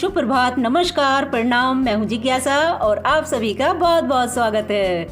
शुभ प्रभात, नमस्कार, प्रणाम। मैं हूँ जिज्ञासा और आप सभी का बहुत बहुत स्वागत है।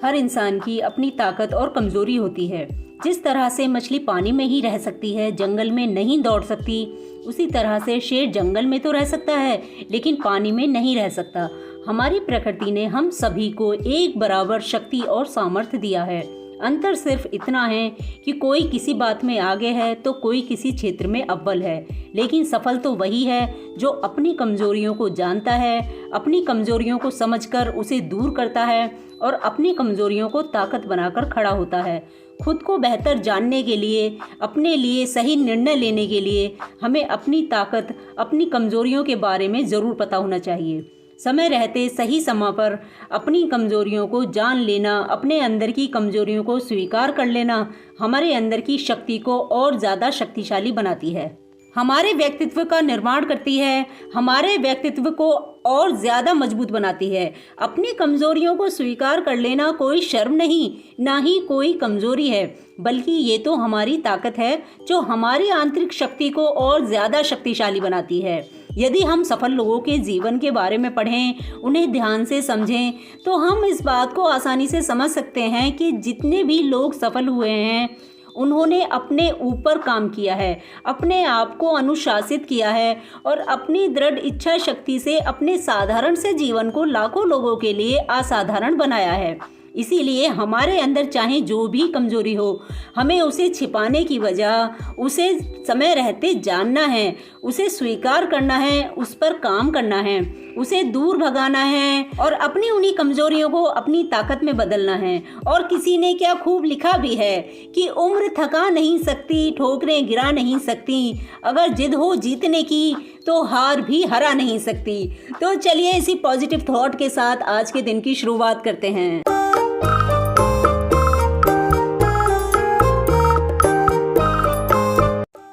हर इंसान की अपनी ताकत और कमजोरी होती है। जिस तरह से मछली पानी में ही रह सकती है, जंगल में नहीं दौड़ सकती, उसी तरह से शेर जंगल में तो रह सकता है लेकिन पानी में नहीं रह सकता। हमारी प्रकृति ने हम सभी को एक बराबर शक्ति और सामर्थ्य दिया है। अंतर सिर्फ इतना है कि कोई किसी बात में आगे है तो कोई किसी क्षेत्र में अव्वल है, लेकिन सफल तो वही है जो अपनी कमजोरियों को जानता है, अपनी कमजोरियों को समझकर उसे दूर करता है और अपनी कमजोरियों को ताकत बनाकर खड़ा होता है। खुद को बेहतर जानने के लिए, अपने लिए सही निर्णय लेने के लिए हमें अपनी ताकत, अपनी कमजोरियों के बारे में ज़रूर पता होना चाहिए। समय रहते सही समय पर अपनी कमजोरियों को जान लेना, अपने अंदर की कमजोरियों को स्वीकार कर लेना हमारे अंदर की शक्ति को और ज़्यादा शक्तिशाली बनाती है, हमारे व्यक्तित्व का निर्माण करती है, हमारे व्यक्तित्व को और ज़्यादा मजबूत बनाती है। अपनी कमज़ोरियों को स्वीकार कर लेना कोई शर्म नहीं, ना ही कोई कमज़ोरी है, बल्कि ये तो हमारी ताकत है जो हमारी आंतरिक शक्ति को और ज़्यादा शक्तिशाली बनाती है। यदि हम सफल लोगों के जीवन के बारे में पढ़ें, उन्हें ध्यान से समझें, तो हम इस बात को आसानी से समझ सकते हैं कि जितने भी लोग सफल हुए हैं उन्होंने अपने ऊपर काम किया है, अपने आप को अनुशासित किया है और अपनी दृढ़ इच्छा शक्ति से अपने साधारण से जीवन को लाखों लोगों के लिए असाधारण बनाया है। इसीलिए हमारे अंदर चाहे जो भी कमजोरी हो, हमें उसे छिपाने की बजाय उसे समय रहते जानना है, उसे स्वीकार करना है, उस पर काम करना है, उसे दूर भगाना है और अपनी उन्हीं कमजोरियों को अपनी ताकत में बदलना है। और किसी ने क्या खूब लिखा भी है कि उम्र थका नहीं सकती, ठोकरें गिरा नहीं सकती, अगर जिद हो जीतने की तो हार भी हरा नहीं सकती। तो चलिए इसी पॉजिटिव थॉट के साथ आज के दिन की शुरुआत करते हैं।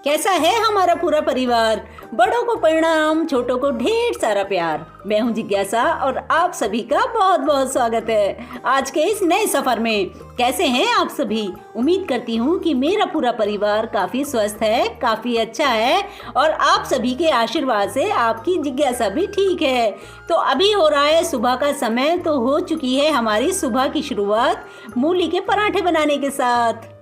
कैसा है हमारा पूरा परिवार? बड़ों को प्रणाम, छोटों को ढेर सारा प्यार। मैं हूं जिज्ञासा और आप सभी का बहुत बहुत स्वागत है आज के इस नए सफर में। कैसे हैं आप सभी? उम्मीद करती हूं कि मेरा पूरा परिवार काफी स्वस्थ है, काफी अच्छा है और आप सभी के आशीर्वाद से आपकी जिज्ञासा भी ठीक है। तो अभी हो रहा है सुबह का समय, तो हो चुकी है हमारी सुबह की शुरुआत मूली के पराठे बनाने के साथ।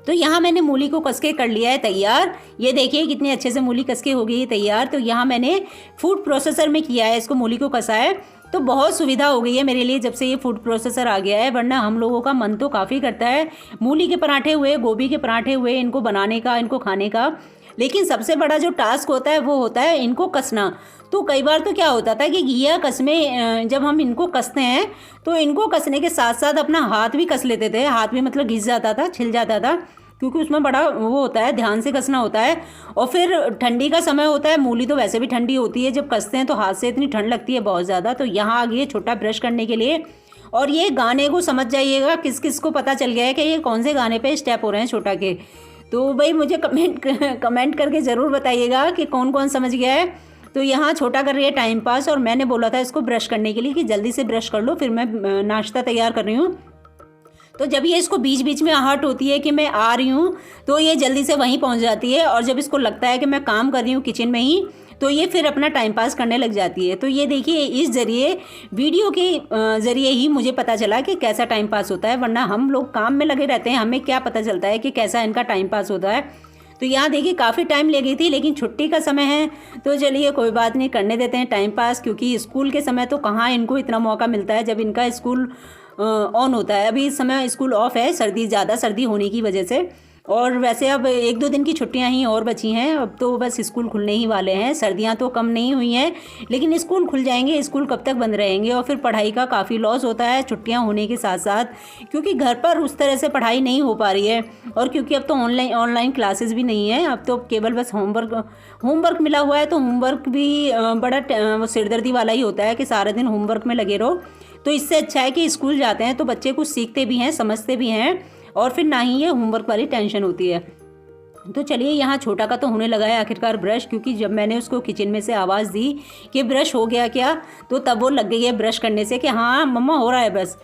तो यहाँ मैंने मूली को कस के कर लिया है तैयार। ये देखिए कितने अच्छे से मूली कस के हो गई है तैयार। तो यहाँ मैंने फूड प्रोसेसर में किया है, इसको मूली को कसा है, तो बहुत सुविधा हो गई है मेरे लिए जब से ये फूड प्रोसेसर आ गया है। वरना हम लोगों का मन तो काफ़ी करता है मूली के पराठे हुए, गोभी के पराठे हुए, इनको बनाने का, इनको खाने का, लेकिन सबसे बड़ा जो टास्क होता है वो होता है इनको कसना। तो कई बार तो क्या होता था कि घिया कस में जब हम इनको कसते हैं तो इनको कसने के साथ साथ अपना हाथ भी कस लेते थे। हाथ भी मतलब घिस जाता था, छिल जाता था, क्योंकि उसमें बड़ा वो होता है, ध्यान से कसना होता है। और फिर ठंडी का समय होता है, मूली तो वैसे भी ठंडी होती है, जब कसते हैं तो हाथ से इतनी ठंड लगती है बहुत ज़्यादा। तो यहाँ आ गई है छोटा ब्रश करने के लिए। और ये गाने को समझ जाइएगा, किस किस को पता चल गया है कि ये कौन से गाने पे स्टेप हो रहे हैं छोटा के। तो भाई मुझे कमेंट करके ज़रूर बताइएगा कि कौन कौन समझ गया है। तो यहाँ छोटा कर रही है टाइम पास और मैंने बोला था इसको ब्रश करने के लिए कि जल्दी से ब्रश कर लो, फिर मैं नाश्ता तैयार कर रही हूँ। तो जब ये इसको बीच बीच में आहट होती है कि मैं आ रही हूँ तो ये जल्दी से वहीं पहुँच जाती है, और जब इसको लगता है कि मैं काम कर रही हूँ किचन में ही तो ये फिर अपना टाइम पास करने लग जाती है। तो ये देखिए इस ज़रिए, वीडियो के ज़रिए ही मुझे पता चला कि कैसा टाइम पास होता है, वरना हम लोग काम में लगे रहते हैं, हमें क्या पता चलता है कि कैसा इनका टाइम पास होता है। तो यहाँ देखिए काफ़ी टाइम ले गई थी, लेकिन छुट्टी का समय है तो चलिए कोई बात नहीं, करने देते हैं टाइम पास, क्योंकि स्कूल के समय तो कहाँ इनको इतना मौका मिलता है जब इनका स्कूल ऑन होता है। अभी इस समय स्कूल ऑफ है, ज़्यादा सर्दी होने की वजह से, और वैसे अब 1-2 दिन की छुट्टियां ही और बची हैं। अब तो बस स्कूल खुलने ही वाले हैं, सर्दियां तो कम नहीं हुई हैं लेकिन स्कूल खुल जाएंगे। स्कूल कब तक बंद रहेंगे? और फिर पढ़ाई का काफ़ी लॉस होता है छुट्टियां होने के साथ साथ, क्योंकि घर पर उस तरह से पढ़ाई नहीं हो पा रही है। और क्योंकि अब तो ऑनलाइन क्लासेस भी नहीं है, अब तो केवल बस होमवर्क मिला हुआ है। तो होमवर्क भी बड़ा सिरदर्दी वाला ही होता है कि सारा दिन होमवर्क में लगे रहो। तो इससे अच्छा है कि स्कूल जाते हैं तो बच्चे कुछ सीखते भी हैं, समझते भी हैं, और फिर ना ही ये होमवर्क वाली टेंशन होती है। तो चलिए यहाँ छोटा का तो होने लगा है आखिरकार ब्रश, क्योंकि जब मैंने उसको किचन में से आवाज़ दी कि ब्रश हो गया क्या, तो तब वो लग गई है ब्रश करने से कि हाँ मम्मा हो रहा है बस।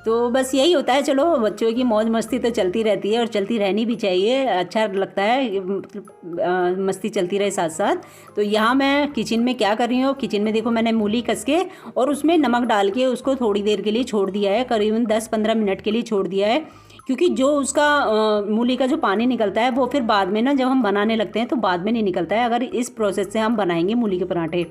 तो बस यही होता है। चलो, बच्चों की मौज मस्ती तो चलती रहती है और चलती रहनी भी चाहिए, अच्छा लगता है, मतलब मस्ती चलती रहे साथ साथ। तो यहाँ मैं किचन में क्या कर रही हूँ, किचन में देखो मैंने मूली कस के और उसमें नमक डाल के उसको थोड़ी देर के लिए छोड़ दिया है, करीबन 10-15 मिनट के लिए छोड़ दिया है। क्योंकि जो उसका मूली का जो पानी निकलता है वो फिर बाद में ना जब हम बनाने लगते हैं तो बाद में नहीं निकलता है, अगर इस प्रोसेस से हम बनाएंगे मूली के पराठे।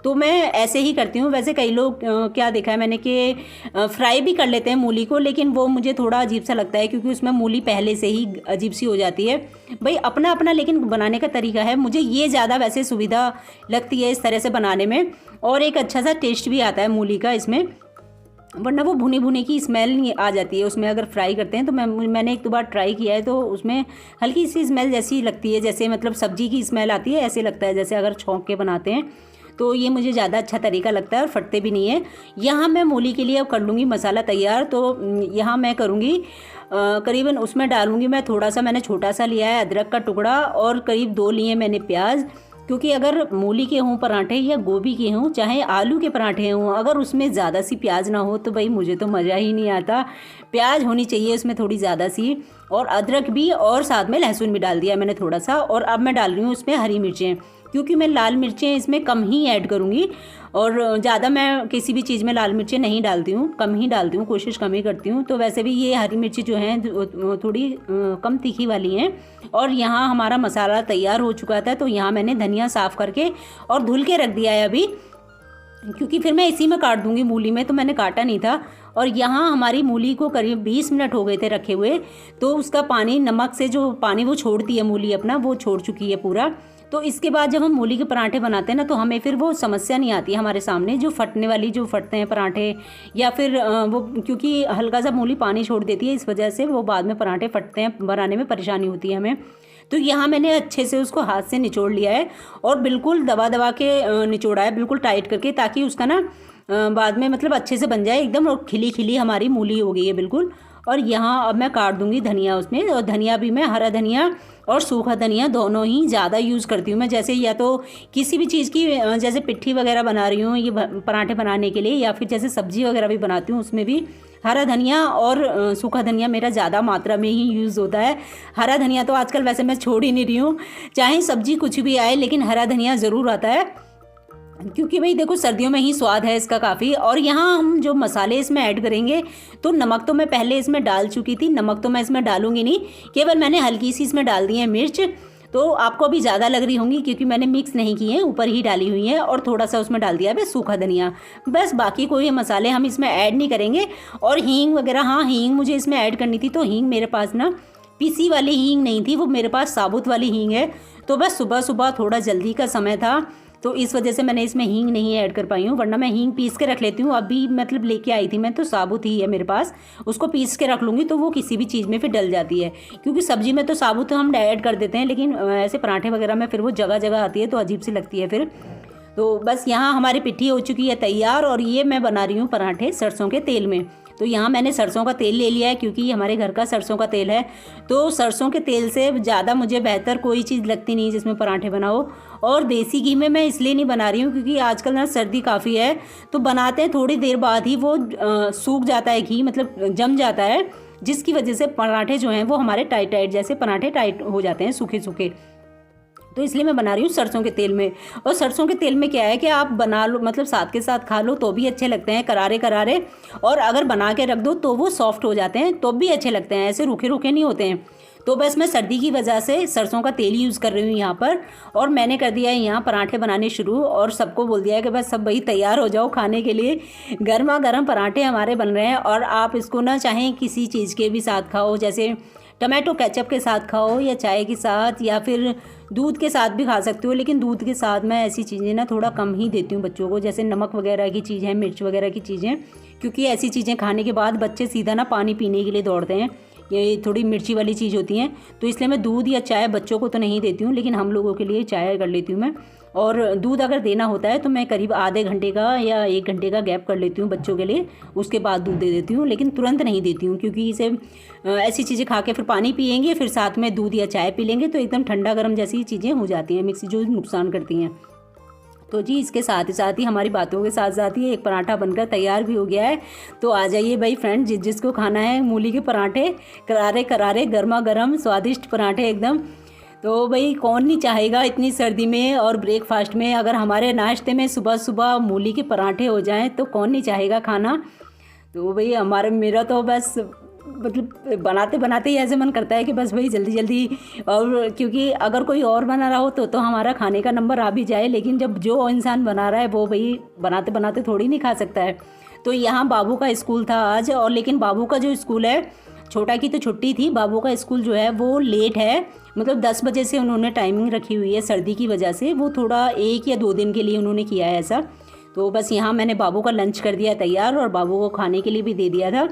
तो मैं ऐसे ही करती हूँ। वैसे कई लोग क्या देखा है मैंने कि फ्राई भी कर लेते हैं मूली को, लेकिन वो मुझे थोड़ा अजीब सा लगता है क्योंकि उसमें मूली पहले से ही अजीब सी हो जाती है। भाई अपना अपना लेकिन बनाने का तरीका है, मुझे ये ज़्यादा वैसे सुविधा लगती है इस तरह से बनाने में, और एक अच्छा सा टेस्ट भी आता है मूली का इसमें, वरना वो भुनी भुनी की स्मेल नहीं आ जाती है उसमें अगर फ्राई करते हैं। तो मैंने एक दो बार ट्राई किया है तो उसमें हल्की सी स्मेल जैसी लगती है, जैसे मतलब सब्जी की स्मेल आती है, ऐसे लगता है जैसे अगर छौंक के बनाते हैं। तो ये मुझे ज़्यादा अच्छा तरीका लगता है और फटते भी नहीं है। यहाँ मैं मूली के लिए अब कर लूँगी मसाला तैयार। तो यहाँ मैं करूँगी करीबन उसमें डालूँगी मैं थोड़ा सा, मैंने छोटा सा लिया है अदरक का टुकड़ा, और करीब 2 लिए मैंने प्याज। क्योंकि अगर मूली के हों पराठे या गोभी के हों चाहे आलू के पराठे हों, अगर उसमें ज़्यादा सी प्याज ना हो तो भाई मुझे तो मज़ा ही नहीं आता। प्याज होनी चाहिए उसमें थोड़ी ज़्यादा सी, और अदरक भी, और साथ में लहसुन भी डाल दिया मैंने थोड़ा सा। और अब मैं डाल रही हूँ उसमें हरी मिर्चें, क्योंकि मैं लाल मिर्चें इसमें कम ही ऐड करूँगी, और ज़्यादा मैं किसी भी चीज़ में लाल मिर्चें नहीं डालती हूँ, कम ही डालती हूँ, कोशिश कम ही करती हूँ। तो वैसे भी ये हरी मिर्ची जो हैं थोड़ी कम तीखी वाली हैं। और यहाँ हमारा मसाला तैयार हो चुका था, तो यहाँ मैंने धनिया साफ़ करके और धुल के रख दिया है अभी, क्योंकि फिर मैं इसी में काट दूँगी मूली में, तो मैंने काटा नहीं था। और यहाँ हमारी मूली को करीब 20 मिनट हो गए थे रखे हुए, तो उसका पानी, नमक से जो पानी वो छोड़ती है मूली अपना, वो छोड़ चुकी है पूरा। तो इसके बाद जब हम मूली के पराठे बनाते हैं ना, तो हमें फिर वो समस्या नहीं आती है हमारे सामने, जो फटने वाली, जो फटते हैं पराठे, या फिर वो क्योंकि हल्का सा मूली पानी छोड़ देती है, इस वजह से वो बाद में पराठे फटते हैं, बनाने में परेशानी होती है हमें। तो यहाँ मैंने अच्छे से उसको हाथ से निचोड़ लिया है और बिल्कुल दबा दबा के निचोड़ा है, बिल्कुल टाइट करके, ताकि उसका ना बाद में मतलब अच्छे से बन जाए एकदम, और खिली खिली हमारी मूली हो गई है बिल्कुल। और यहाँ अब मैं काट दूंगी धनिया उसमें, और धनिया भी मैं हरा धनिया और सूखा धनिया दोनों ही ज़्यादा यूज़ करती हूँ मैं। जैसे या तो किसी भी चीज़ की जैसे पिट्ठी वगैरह बना रही हूँ ये पराठे बनाने के लिए, या फिर जैसे सब्जी वगैरह भी बनाती हूँ उसमें भी हरा धनिया और सूखा धनिया मेरा ज़्यादा मात्रा में ही यूज़ होता है। हरा धनिया तो आजकल वैसे मैं छोड़ ही नहीं रही हूँ, चाहे सब्जी कुछ भी आए लेकिन हरा धनिया ज़रूर आता है, क्योंकि भाई देखो सर्दियों में ही स्वाद है इसका काफ़ी। और यहाँ हम जो मसाले इसमें ऐड करेंगे, तो नमक तो मैं पहले इसमें डाल चुकी थी, नमक तो मैं इसमें डालूंगी नहीं, केवल मैंने हल्की सी इसमें डाल दी है मिर्च। तो आपको अभी ज़्यादा लग रही होंगी क्योंकि मैंने मिक्स नहीं की है, ऊपर ही डाली हुई है, और थोड़ा सा उसमें डाल दिया है सूखा धनिया, बस। बाकी कोई मसाले हम इसमें ऐड नहीं करेंगे। और हींग वगैरह, हाँ हींग मुझे इसमें ऐड करनी थी, तो हींग मेरे पास ना पीसी वाली हींग नहीं थी, वो मेरे पास साबुत वाली हींग है। तो बस सुबह सुबह थोड़ा जल्दी का समय था, तो इस वजह से मैंने इसमें हींग नहीं ऐड कर पाई हूँ, वरना मैं हींग पीस के रख लेती हूँ। अभी मतलब लेके आई थी मैं, तो साबुत ही है मेरे पास, उसको पीस के रख लूँगी तो वो किसी भी चीज़ में फिर डल जाती है। क्योंकि सब्जी में तो साबुत हम ऐड कर देते हैं, लेकिन ऐसे पराठे वगैरह में फिर वो जगह जगह आती है तो अजीब सी लगती है फिर। तो बस यहाँ हमारी पिट्ठी हो चुकी है तैयार, और ये मैं बना रही हूँ पराठे सरसों के तेल में। तो यहाँ मैंने सरसों का तेल ले लिया है, क्योंकि हमारे घर का सरसों का तेल है। तो सरसों के तेल से ज़्यादा मुझे बेहतर कोई चीज़ लगती नहीं जिसमें पराठे बनाओ। और देसी घी में मैं इसलिए नहीं बना रही हूँ क्योंकि आजकल ना सर्दी काफ़ी है, तो बनाते हैं थोड़ी देर बाद ही वो सूख जाता है घी, मतलब जम जाता है, जिसकी वजह से पराठे जो हैं वो हमारे टाइट टाइट जैसे पराठे टाइट हो जाते हैं, सूखे सूखे। तो इसलिए मैं बना रही हूँ सरसों के तेल में। और सरसों के तेल में क्या है कि आप बना लो, मतलब साथ के साथ खा लो तो भी अच्छे लगते हैं, करारे करारे, और अगर बना के रख दो तो वो सॉफ्ट हो जाते हैं, तो भी अच्छे लगते हैं, ऐसे रूखे रूखे नहीं होते हैं। तो बस मैं सर्दी की वजह से सरसों का तेल यूज़ कर रही हूँ यहाँ पर। और मैंने कर दिया है यहाँ पराठे बनाने शुरू, और सबको बोल दिया है कि बस सब भाई तैयार हो जाओ खाने के लिए, गर्मा गर्म पराठे हमारे बन रहे हैं। और आप इसको ना चाहें किसी चीज़ के भी साथ खाओ, जैसे टमाटो केचप के साथ खाओ, या चाय के साथ, या फिर दूध के साथ भी खा सकते हो। लेकिन दूध के साथ मैं ऐसी चीज़ें ना थोड़ा कम ही देती हूँ बच्चों को, जैसे नमक वगैरह की चीज़ें, मिर्च वगैरह की चीज़ें, क्योंकि ऐसी चीज़ें खाने के बाद बच्चे सीधा ना पानी पीने के लिए दौड़ते हैं, ये थोड़ी मिर्ची वाली चीज़ होती हैं। तो इसलिए मैं दूध या चाय बच्चों को तो नहीं देती हूँ, लेकिन हम लोगों के लिए चाय कर लेती हूँ मैं। और दूध अगर देना होता है तो मैं करीब आधे घंटे का या 1 घंटे का गैप कर लेती हूँ बच्चों के लिए, उसके बाद दूध दे देती हूँ। लेकिन तुरंत नहीं देती हूँ, क्योंकि इसे ऐसी चीज़ें खा के फिर पानी पियेंगे, फिर साथ में दूध या चाय पी लेंगे, तो एकदम ठंडा गर्म जैसी चीज़ें हो जाती हैं मिक्स, जो नुकसान करती हैं। तो जी इसके साथ ही हमारी बातों के साथ साथ ही एक पराठा बनकर तैयार भी हो गया है। तो आ जाइए भाई फ्रेंड, जिसको खाना है मूली के पराठे, करारे करारे गर्मा गर्म स्वादिष्ट पराठे एकदम। तो भाई कौन नहीं चाहेगा इतनी सर्दी में और ब्रेकफास्ट में, अगर हमारे नाश्ते में सुबह सुबह मूली के पराठे हो जाएं तो कौन नहीं चाहेगा खाना। तो भाई मेरा तो बस मतलब बनाते बनाते ही ऐसे मन करता है कि बस भाई जल्दी जल्दी, और क्योंकि अगर कोई और बना रहा हो तो हमारा खाने का नंबर आ भी जाए, लेकिन जब जो इंसान बना रहा है वो भाई बनाते बनाते थोड़ी नहीं खा सकता है। तो यहाँ बाबू का स्कूल था आज, और लेकिन बाबू का जो स्कूल है, छोटा की तो छुट्टी थी, बाबू का स्कूल जो है वो लेट है, मतलब 10 बजे से उन्होंने टाइमिंग रखी हुई है। सर्दी की वजह से वो थोड़ा 1 या 2 दिन के लिए उन्होंने किया है ऐसा। तो बस यहाँ मैंने बाबू का लंच कर दिया तैयार और बाबू को खाने के लिए भी दे दिया था,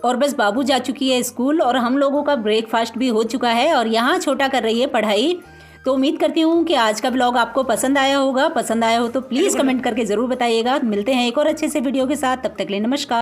और बस बाबू जा चुकी है स्कूल और हम लोगों का ब्रेकफास्ट भी हो चुका है, और यहाँ छोटा कर रही है पढ़ाई। तो उम्मीद करती हूँ कि आज का ब्लॉग आपको पसंद आया होगा। पसंद आया हो तो प्लीज़ कमेंट करके ज़रूर बताइएगा। मिलते हैं एक और अच्छे से वीडियो के साथ, तब तक के लिए नमस्कार।